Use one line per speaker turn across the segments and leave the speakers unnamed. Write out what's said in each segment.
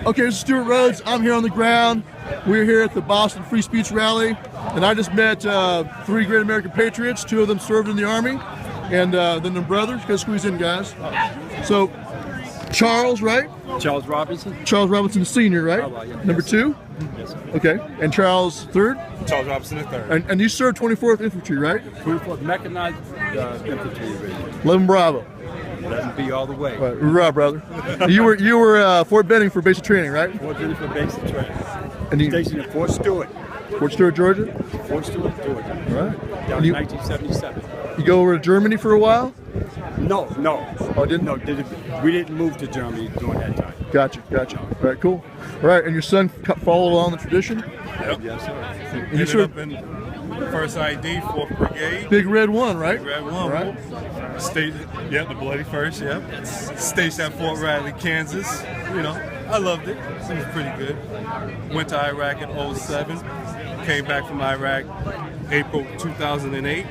Okay, this is Stewart Rhodes. I'm here on the ground. We're here at the Boston Free Speech Rally, and I just met 3 great American Patriots. 2 of them served in the Army, and then their brothers. Gotta squeeze in, guys. So, Charles, right?
Charles Robinson.
Charles Robinson Sr., right? Number 2?
Yes, sir.
Okay, and Charles III?
Charles Robinson III.
And you served 24th Infantry, right?
24th Mechanized Infantry Division.
11 Bravo.
11B all the way.
Right, hoorah, brother. You were Fort Benning for basic training, right?
Fort Benning for basic training.
And you,
Stationed at Fort Stewart.
Fort Stewart, Georgia?
Fort Stewart, Georgia.
Right.
Down in 1977.
You go over to Germany for a while?
No.
Oh, didn't?
No, we didn't move to Germany during that time.
Gotcha. All right, cool. All right, and your son followed along the tradition?
Yep.
Yes, sir.
And you
Ended up in 1st ID, 4th Brigade.
Big Red 1, right?
Big Red 1.
Right.
Stayed, the bloody first, Stationed at Fort Riley, Kansas. You know, I loved it. It was pretty good. Went to Iraq in 07. Came back from Iraq April 2008.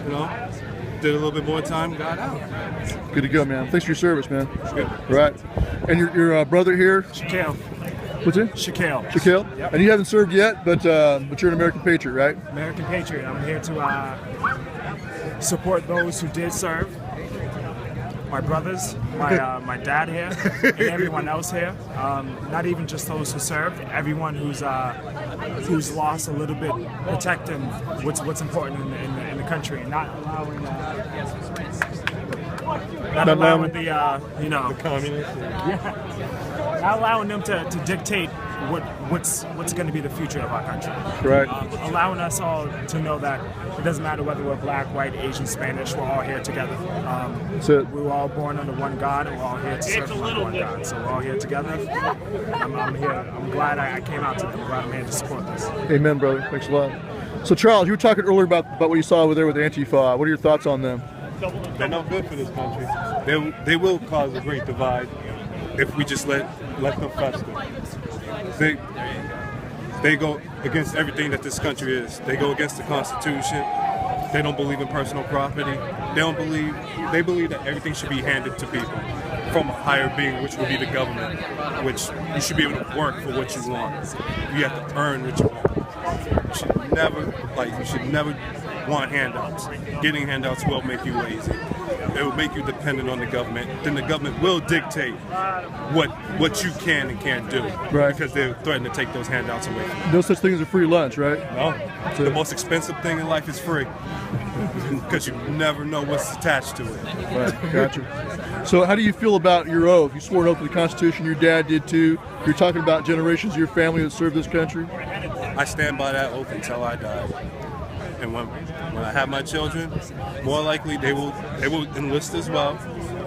You know, did a little bit more time, got out.
Good to go, man. Thanks for your service, man.
Good.
Right. And your brother here?
Shaquille.
What's it?
Shaquille.
Shaquille?
Yep.
And you haven't served yet, but you're an American Patriot, right?
American Patriot. I'm here to support those who did serve. My brothers, my dad here, and everyone else here. Not even just those who served. Everyone who's lost a little bit, protecting what's important in the country, and not allowing
The communists.
not allowing them to dictate what's going to be the future of our country.
Right.
Allowing us all to know that it doesn't matter whether we're black, white, Asian, Spanish, we're all here together. We were all born under one God, and we're all here to serve under one God. So we're all here together. I'm here. I'm glad I came out today. I'm glad I'm here to support this.
Amen, brother. Thanks a lot. So, Charles, you were talking earlier about what you saw over there with Antifa. What are your thoughts on them?
They're no good for this country. They will cause a great divide if we just let them fester. They go against everything that this country is. They go against the Constitution. They don't believe in personal property. They believe that everything should be handed to people from a higher being, which would be the government, which you should be able to work for what you want. You have to earn what you want. You should never want handouts. Getting handouts will make you lazy. It will make you dependent on the government. Then the government will dictate what you can and can't do.
Right.
Because they're threatening to take those handouts away.
No such thing as a free lunch, right?
No. The most expensive thing in life is free. Because you never know what's attached to it.
Right, gotcha. So how do you feel about your oath? You swore an oath to the Constitution, your dad did too. You're talking about generations of your family that served this country.
I stand by that oath until I die. And when I have my children, more likely they will enlist as well.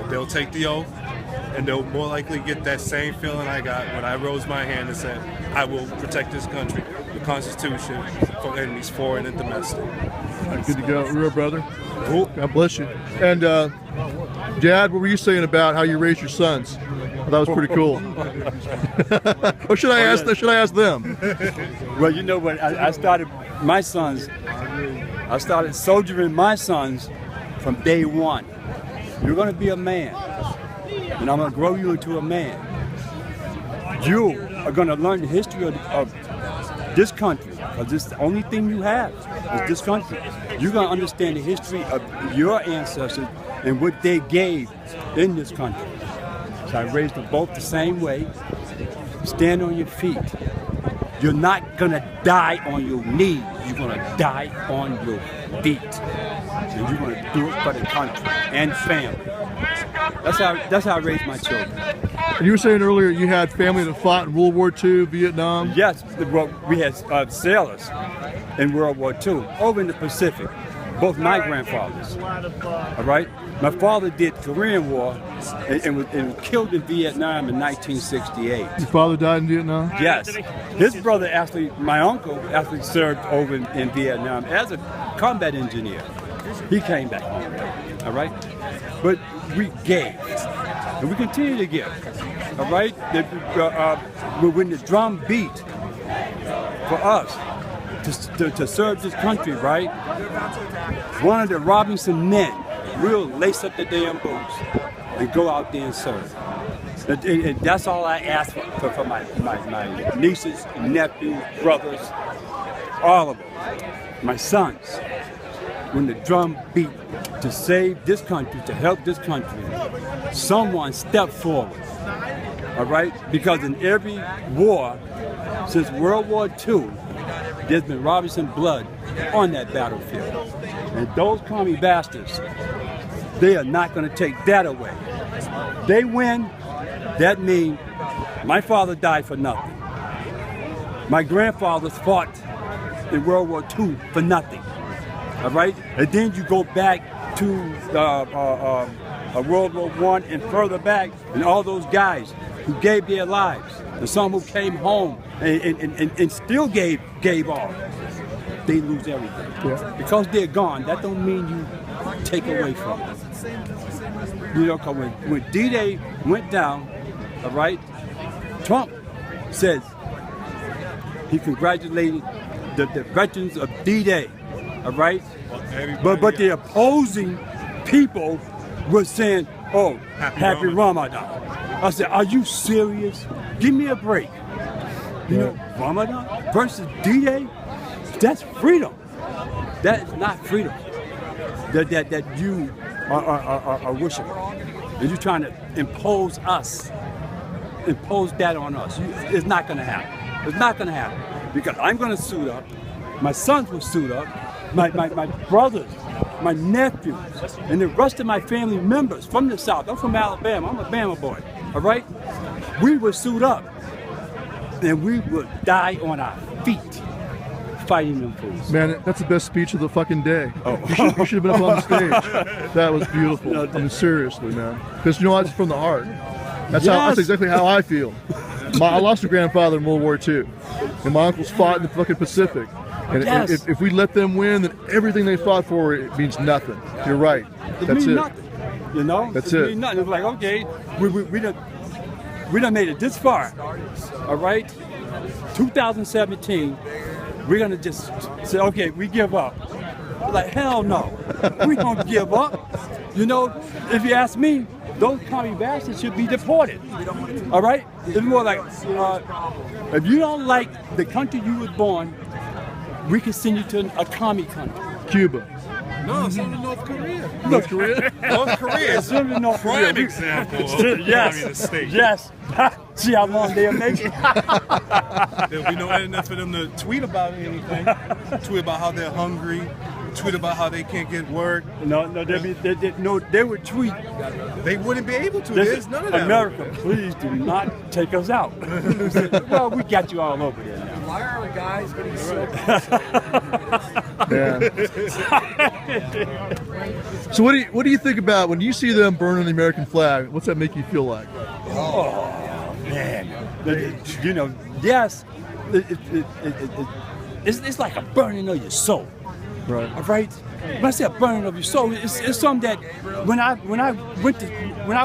They'll take the oath, and they'll more likely get that same feeling I got when I rose my hand and said, I will protect this country, the Constitution, from enemies foreign and domestic.
Right, good to go. Real brother. Cool. God bless you. And Dad, what were you saying about how you raised your sons? That was pretty cool. Or should I ask them?
Well, you know what? I started my sons. I started soldiering my sons from day one. You're going to be a man, and I'm going to grow you into a man. You are going to learn the history of this country, because it's the only thing you have is this country. You're going to understand the history of your ancestors and what they gave in this country. So I raised them both the same way. Stand on your feet. You're not going to die on your knees. You're going to die on your feet. And you're going to do it for the country and family. That's how I raised my children.
And you were saying earlier you had family that fought in World War II, Vietnam.
Yes, we had sailors in World War II over in the Pacific. Both my grandfathers. All right? My father did Korean War and was killed in Vietnam in 1968.
Your father died in Vietnam?
Yes. His brother my uncle actually served over in Vietnam as a combat engineer. He came back home. All right? But we gave. And we continue to give. All right? When the drum beat for us to serve this country, right? One of the Robinson men will lace up the damn boots and go out there and serve. And that's all I ask for my nieces, nephews, brothers, all of them, my sons. When the drum beat to save this country, to help this country, someone step forward, all right? Because in every war since World War II, there's been Robinson blood on that battlefield. And those commie bastards, they are not going to take that away. They win, that means my father died for nothing. My grandfathers fought in World War II for nothing. All right? And then you go back to World War I and further back, and all those guys who gave their lives, and some who came home and still gave all. They lose everything. Yeah. Because they're gone, that don't mean you take away from them. You know, because when D-Day went down, all right, Trump says he congratulated the veterans of D-Day, all right? But the opposing people were saying, oh, happy Ramadan. I said, are you serious? Give me a break. You know, Ramadan versus D-Day, that's freedom. That is not freedom that you are worshiping. And you're trying to impose that on us. It's not going to happen. It's not going to happen. Because I'm going to suit up. My sons will suit up. My brothers, my nephews, and the rest of my family members from the South. I'm from Alabama. I'm a Bama boy. All right? We will suit up. And we will die on our feet fighting them fools.
Man, that's the best speech of the fucking day. Oh. You should have been up on the stage. That was beautiful. No, I mean, seriously, man. Because you know what? It's from the heart. That's exactly how I feel. I lost a grandfather in World War II. And my uncles fought in the fucking Pacific. And if we let them win, then everything they fought for, it means nothing. You're right. That's it.
Nothing. You know?
That's
it.
It.
Means nothing. It's like, okay, we done made it this far. All right? 2017, we're going to just say, okay, we give up. Like, hell no. We don't give up. You know, if you ask me, those commie bastards should be deported. All right? It's more like, if you don't like the country you was born, we can send you to a commie country.
Cuba.
No, send them to North Korea.
North Korea?
North Korea is
Send them to North Korea.
prime example of communist state.
Yes. See how long they'll make it?
There'll be no enough for them to tweet about anything. Tweet about how they're hungry. Tweet about how they can't get work.
No, they would tweet.
They wouldn't be able to. There's none of that.
America, please do not take us out. Well, we got you all over there now.
Why are the guys getting so?
Yeah. So what do you think about when you see them burning the American flag? What's that make you feel like?
Oh man, you know, yes, it's like a burning of your soul.
Right.
All right. When I say a burning of your soul, it's something that when I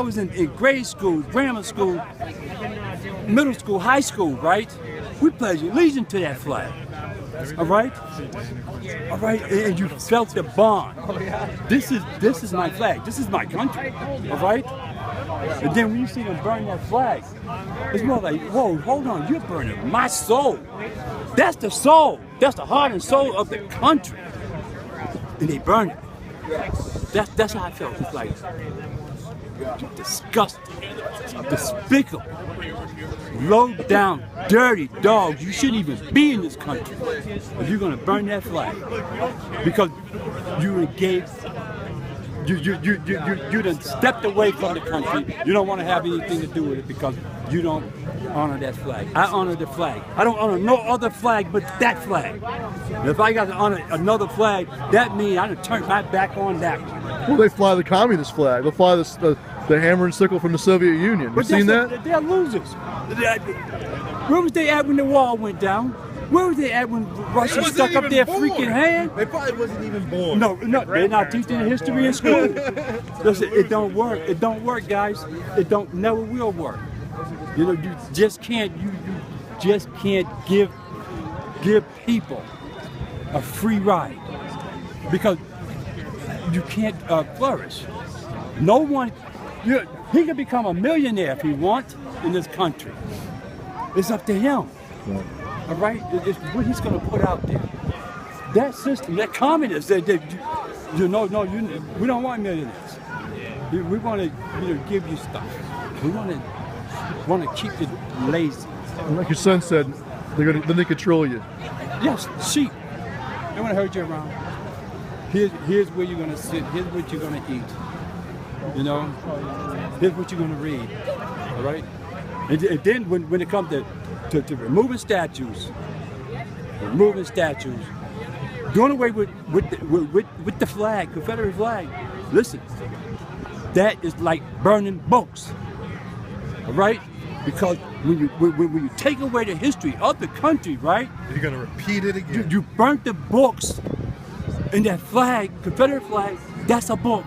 was in grade school, grammar school, middle school, high school, right? We pledged allegiance to that flag. All right. All right. And you felt the bond. This is my flag. This is my country. All right. And then when you see them burn that flag, it's more like, whoa, hold on, you're burning my soul. That's the soul. That's the heart and soul of the country. And they burn it. That's how I felt. It's like disgusting, despicable, low down, dirty dogs. You shouldn't even be in this country if you're gonna burn that flag because you engaged. You done stepped away from the country. You don't want to have anything to do with it because you don't honor that flag. I honor the flag. I don't honor no other flag but that flag. And if I got to honor another flag, that means I done turned my back on that one.
Well, they fly the communist flag. They'll fly the hammer and sickle from the Soviet Union. You seen that?
They're losers. Where was they at when the wall went down? Where was they at when Russia stuck up their freaking hand?
They probably wasn't even born.
No, they're not teaching history in school. Listen, it don't work. It don't work, guys. It never will work. You know, you just can't. You just can't give people a free ride because you can't flourish. No one He can become a millionaire if he wants in this country. It's up to him.
Right.
All right? It's what he's going to put out there. That system, that communists, we don't want millionaires. We want to give you stuff. We want to keep you lazy.
And like your son said, then they control you.
Yes, sheep. They want to herd you around. Here's where you're going to sit. Here's what you're going to eat. You know? Here's what you're going to read. All right? And then when it comes to removing statues, doing away with the flag, Confederate flag. Listen, that is like burning books. All right? Because when you take away the history of the country, right?
You're gonna repeat it again.
You burnt the books, and that flag, Confederate flag, that's a book.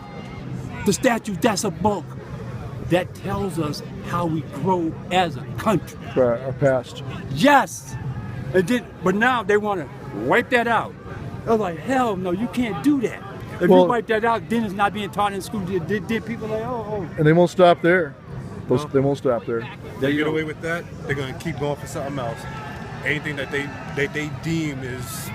The statue, that's a book. That tells us how we grow as a country.
Right, our past.
Yes. But now they want to wipe that out. They're like, hell no, you can't do that. If you wipe that out, then it's not being taught in school. Did people like, oh.
And they won't stop there. They won't stop there.
They get away with that, they're gonna keep going for something else. Anything that they deem is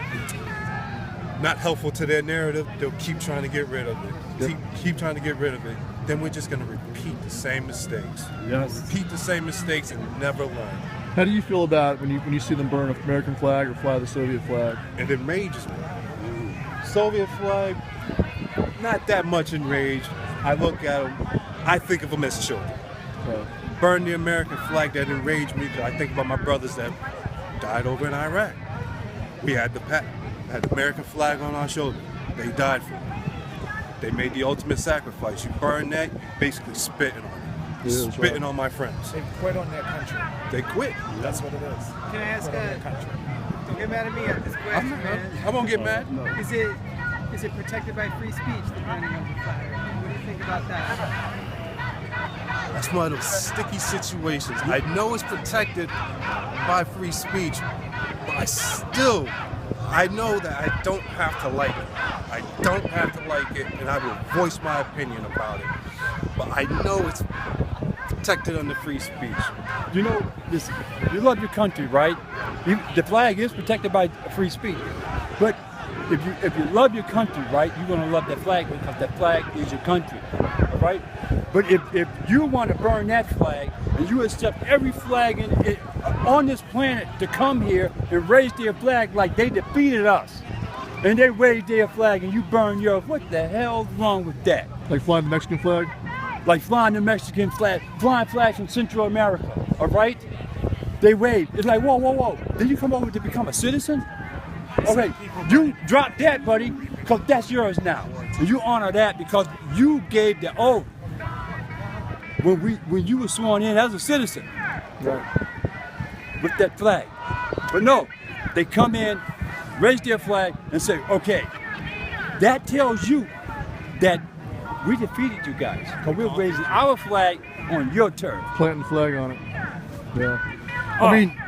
not helpful to their narrative, they'll keep trying to get rid of it.
Yep.
Keep trying to get rid of it. Then we're just gonna repeat the same mistakes.
Yes.
Repeat the same mistakes and never learn.
How do you feel about when you see them burn an American flag or fly the Soviet flag?
It enrages me. Soviet flag, not that much enraged. I look at them, I think of them as children. Burn the American flag, that enraged me. I think about my brothers that died over in Iraq. We had the American flag on our shoulder. They died for it. They made the ultimate sacrifice. You burn that, basically spitting on it. Spitting on my friends.
They quit on their country.
They quit.
That's what it is.
Can I ask don't get mad at me at this question, man.
I won't get mad.
Is it protected by free speech, the burning of the flag? What do you think about that?
That's one of those sticky situations. I know it's protected by free speech, but I know that I don't have to like it. I don't have to like it, and I will voice my opinion about it. But I know it's protected under free speech.
You know, listen, you love your country, right? The flag is protected by free speech. But if you love your country, right, you're going to love that flag because that flag is your country, all right? But if you want to burn that flag and you accept every flag on this planet to come here and raise their flag like they defeated us, and they raise their flag and you burn yours, what the hell's wrong with that?
Like flying the Mexican flag?
Like flying the Mexican flag, flying flags from Central America, all right? They wave. It's like, whoa. Then you come over to become a citizen? Okay, you drop that, buddy, because that's yours now. And you honor that because you gave the oath when you were sworn in as a citizen.
Right.
With that flag. But no, they come in, raise their flag, and say, okay, that tells you that we defeated you guys because we're raising our flag on your turf.
Planting the flag on it. Yeah. I mean,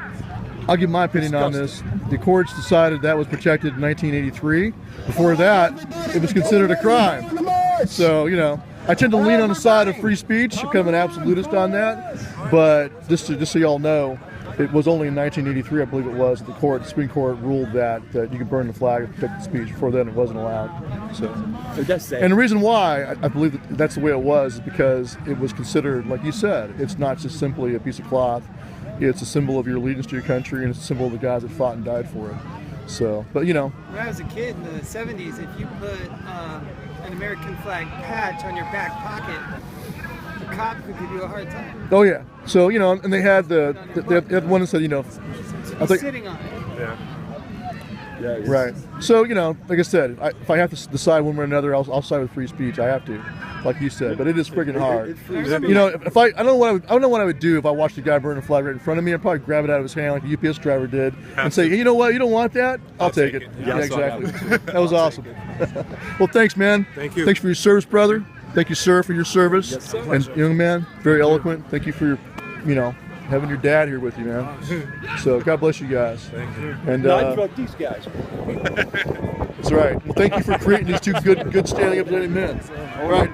I'll give my opinion on this. The courts decided that was protected in 1983. Before that, it was considered a crime. So, I tend to lean on the side of free speech. I'm kind of an absolutist on that. But just so y'all know, it was only in 1983, I believe it was, that the Supreme Court ruled that you could burn the flag and protect the speech. Before then, it wasn't allowed. And the reason why I believe that's the way it was is because it was considered, like you said, it's not just simply a piece of cloth. It's a symbol of your allegiance to your country, and it's a symbol of the guys that fought and died for it. So, but
When I was a kid in the 70s, if you put an American flag patch on your back pocket, the cop could give you a hard time.
Oh yeah. So and they had the one that said I think
Sitting on it.
Yeah.
Right. So like I said, if I have to decide one way or another, I'll side with free speech. I have to, like you said. But it is freaking hard. If I don't know what I would do if I watched a guy burn a flag right in front of me. I'd probably grab it out of his hand like a UPS driver did and say, hey, you know what? You don't want that? I'll take it. Yeah, exactly. That was awesome. Well, thanks, man.
Thank you.
Thanks for your service, brother. Thank you, sir, for your service.
Yes, sir.
And young man, very eloquent. Thank you for your, having your dad here with you, man. So God bless you guys.
Thank you.
And
I drug these guys.
that's right. Well, thank you for creating these two good standing, upstanding men. All right.